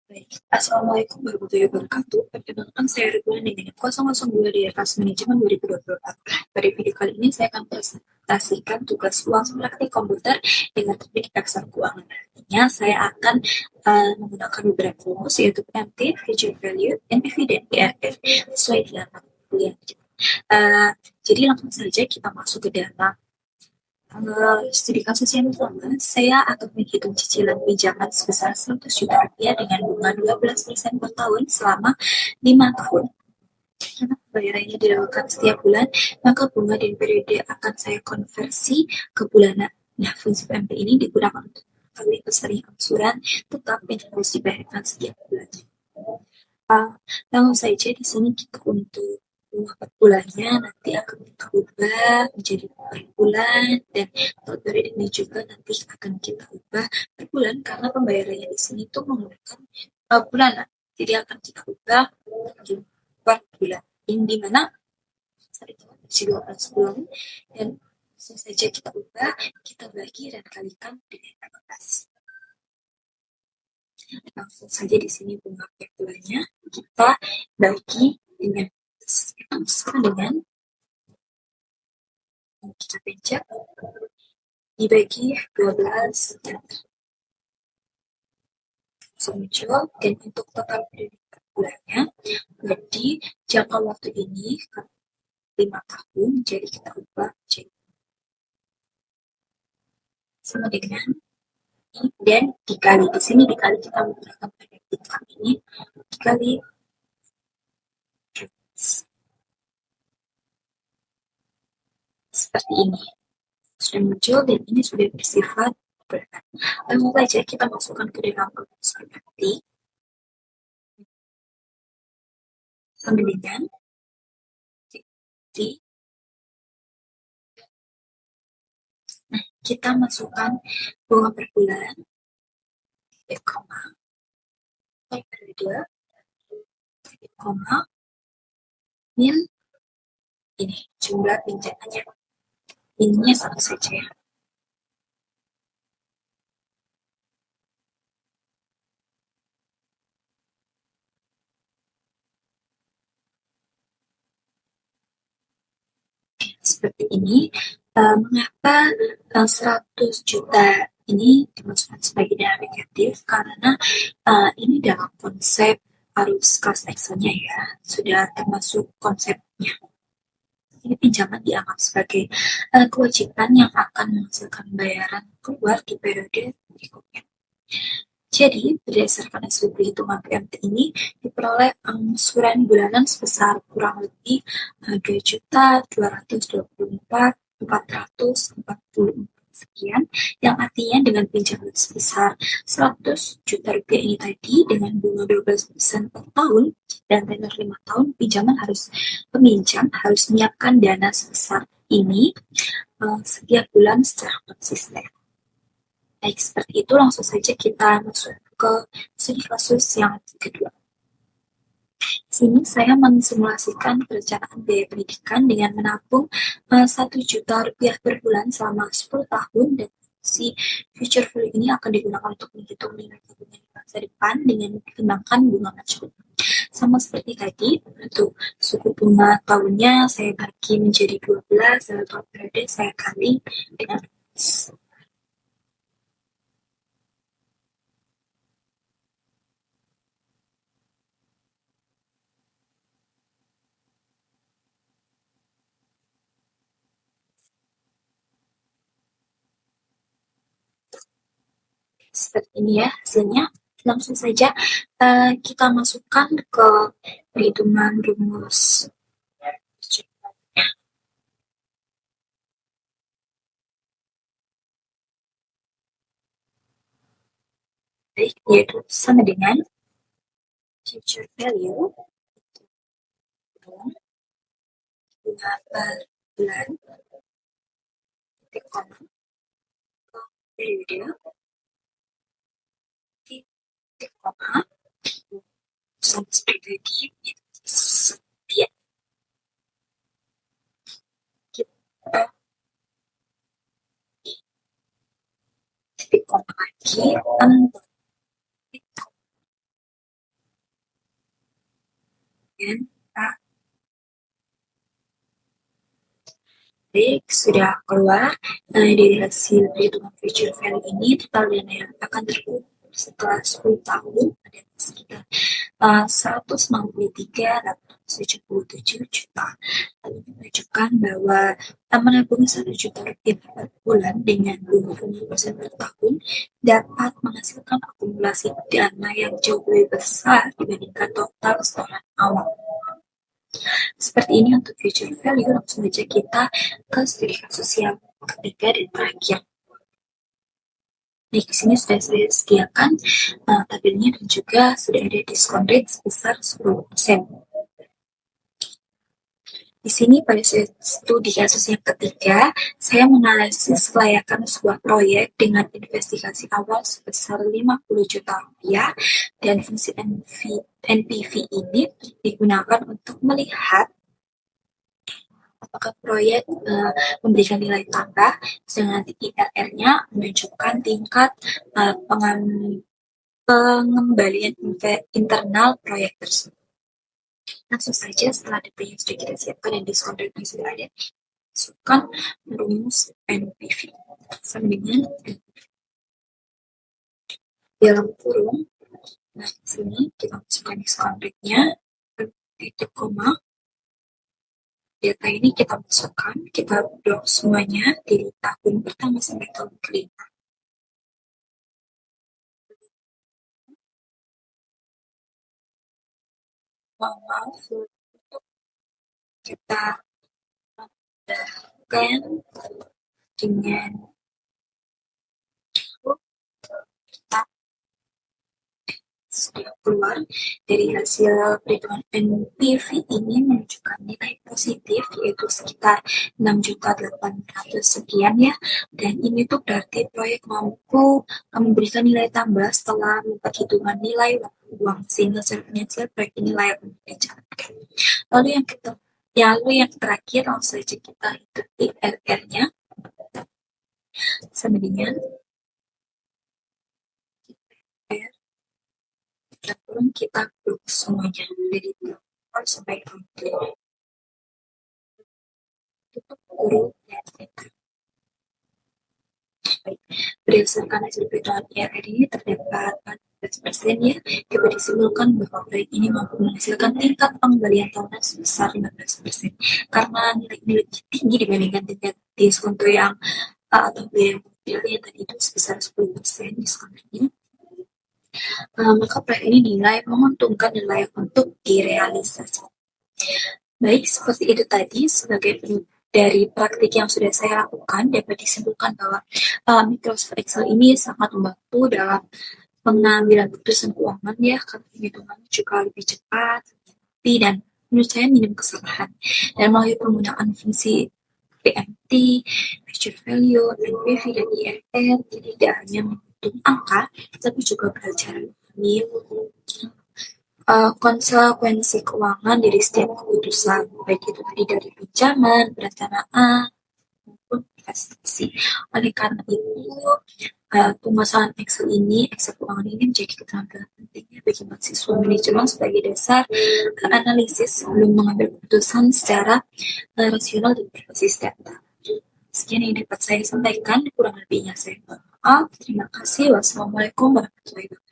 Baik. Assalamualaikum warahmatullahi wabarakatuh. Perkenalkan saya Ridwan dengan 002 di Atas Manajemen 2024. Pada video kali ini saya akan presentasikan tugas langsung praktik komputer dengan teknik aksar keuangan. Artinya saya akan menggunakan beberapa rumus yaitu PMT, Future Value, NPV, dan PRF sesuai dengan kuliah. Jadi langsung saja kita masuk ke dalam studi kasus yang pertama, saya akan menghitung cicilan pinjaman sebesar 100 juta rupiah dengan bunga 12% per tahun selama 5 tahun. Karena pembayarannya dilakukan setiap bulan, maka bunga dan periode akan saya konversi ke bulanan. Nah, fungsi PMT ini digunakan untuk mengetahui besaran angsuran tetap yang harus dibayarkan setiap bulan. Langsung saja di sini kita untuk bunga per bulannya nanti akan kita ubah menjadi per bulan, dan untuk periode ini juga nanti akan kita ubah per bulan karena pembayarannya di sini tuh menggunakan bulanan. Jadi akan kita ubah menjadi per bulan. Ini di mana saat itu masih 12 bulan, dan langsung saja kita ubah, kita bagi dan kalikan dengan 18. Langsung saja di sini bunga per bulannya kita bagi dengan sama dengan kita pencet dibagi 12 langsung muncul, dan untuk total periode per bulannya berarti jangka waktu ini 5 tahun, jadi kita ubah jadi sama dengan ini dan dikali, di sini dikali kita menggunakan periode income ini dikali seperti ini sudah muncul, dan ini sudah bersifat berat. Langsung saja kita masukkan ke dalam rumus nanti sama dengan di kita masukkan bunga per bulan, koma, periode, koma, min, ini jumlah pinjamannya. Minnya sama saja ya. Seperti ini. Mengapa 100 juta ini dimasukkan sebagai dana negatif? Karena ini dalam konsep arus kas Excel-nya ya, sudah termasuk konsepnya. Ini pinjaman dianggap sebagai kewajiban yang akan menghasilkan bayaran keluar di periode berikutnya. Jadi, berdasarkan hasil perhitungan PMT ini, diperoleh angsuran bulanan sebesar kurang lebih 2.224.444 sekian, yang artinya dengan pinjaman sebesar 100 juta rupiah ini tadi dengan bunga 12% per tahun dan tenor 5 tahun, peminjam harus menyiapkan dana sebesar ini setiap bulan secara konsisten. Baik, seperti itu langsung saja kita masuk ke studi kasus yang kedua. Sini saya mensimulasikan perencanaan biaya pendidikan dengan menabung 1 juta rupiah per bulan selama 10 tahun, dan si future value ini akan digunakan untuk menghitung nilai tabungan di masa depan dengan mempertimbangkan bunga macam. Sama seperti tadi, untuk suku bunga tahunnya saya bagi menjadi 12, dan untuk periode saya kali dengan seperti ini ya hasilnya. Langsung saja kita masukkan ke perhitungan rumus. Baik, yaitu sama dengan future value bunga per bulan titik koma periode titik koma sama seperti tadi setiap kita titik koma lagi dan A. Baik, sudah keluar dari hasil perhitungan future value ini, total dana yang akan terkumpul setelah 10 tahun ada sekitar 193.877 juta. Lalu menunjukkan bahwa menabung 1 juta rupiah per bulan dengan bunga 0% per tahun dapat menghasilkan akumulasi dana yang jauh lebih besar dibandingkan total setoran awal. Seperti ini untuk future value, langsung saja kita ke studi kasus yang ketiga dan terakhir. Di sini sudah saya sediakan tabelnya dan juga sudah ada diskon rate sebesar 10%. Di sini pada studi kasus yang ketiga, saya menganalisis kelayakan sebuah proyek dengan investigasi awal sebesar 50 juta rupiah dan fungsi NPV ini digunakan untuk melihat apakah proyek memberikan nilai tambah, dengan IRR-nya menunjukkan tingkat pengembalian internal proyek tersebut. Langsung saja setelah data yang sudah kita siapkan dan diskon rate yang sudah ada, masukkan rumus NPV sama dengan dalam kurung. Nah, di sini kita masukkan diskon rate-nya, titik koma. Data ini kita masukkan, kita blok semuanya dari tahun pertama sampai tahun kelima. Maaf, untuk kita mudahkan dengan kita sudah keluar dari hasil perhitungan NPV ini menunjukkan nilai positif yaitu sekitar 6.800 sekian ya, dan ini tuh berarti proyek mampu memberikan nilai tambah setelah memperhitungkan nilai uang sehingga secara finansial proyek ini layak untuk dijalankan. Lalu yang terakhir langsung saja kita hitung IRR-nya sama dengan kita blok semuanya dari 0 sampai 0. Tutup kurung dan enter. Baik, berdasarkan hasil perhitungan IRR ini terdapat 14% ya, dapat disimpulkan bahwa proyek ini mampu menghasilkan tingkat pengembalian tahunan sebesar 15%. Karena nilai lebih tinggi dibandingkan tingkat diskonto yang atau biaya mobil yang tadi itu sebesar 10% diskonnya, maka proyek ini dinilai menguntungkan dan layak untuk direalisasi. Baik, seperti itu tadi sebagai dari praktik yang sudah saya lakukan dapat disimpulkan bahwa Microsoft Excel ini sangat membantu dalam pengambilan keputusan keuangan ya, karena penghitungannya juga lebih cepat, dan menurut saya minim kesalahan. Dan melalui penggunaan fungsi PMT, future value, NPV, dan IRR, jadi tidak hanya menghitung angka, tapi juga belajar mengambil konsekuensi keuangan dari setiap keputusan, baik itu tadi dari pinjaman, perencanaan, maupun investasi. Oleh karena itu, pemasangan Excel keuangan ini menjadi keterampilan pentingnya bagi mahasiswa manajemen sebagai dasar analisis sebelum mengambil keputusan secara rasional dan berbasis data. Sekian yang dapat saya sampaikan, kurang lebihnya saya mohon maaf. Terima kasih. Wassalamualaikum warahmatullahi wabarakatuh.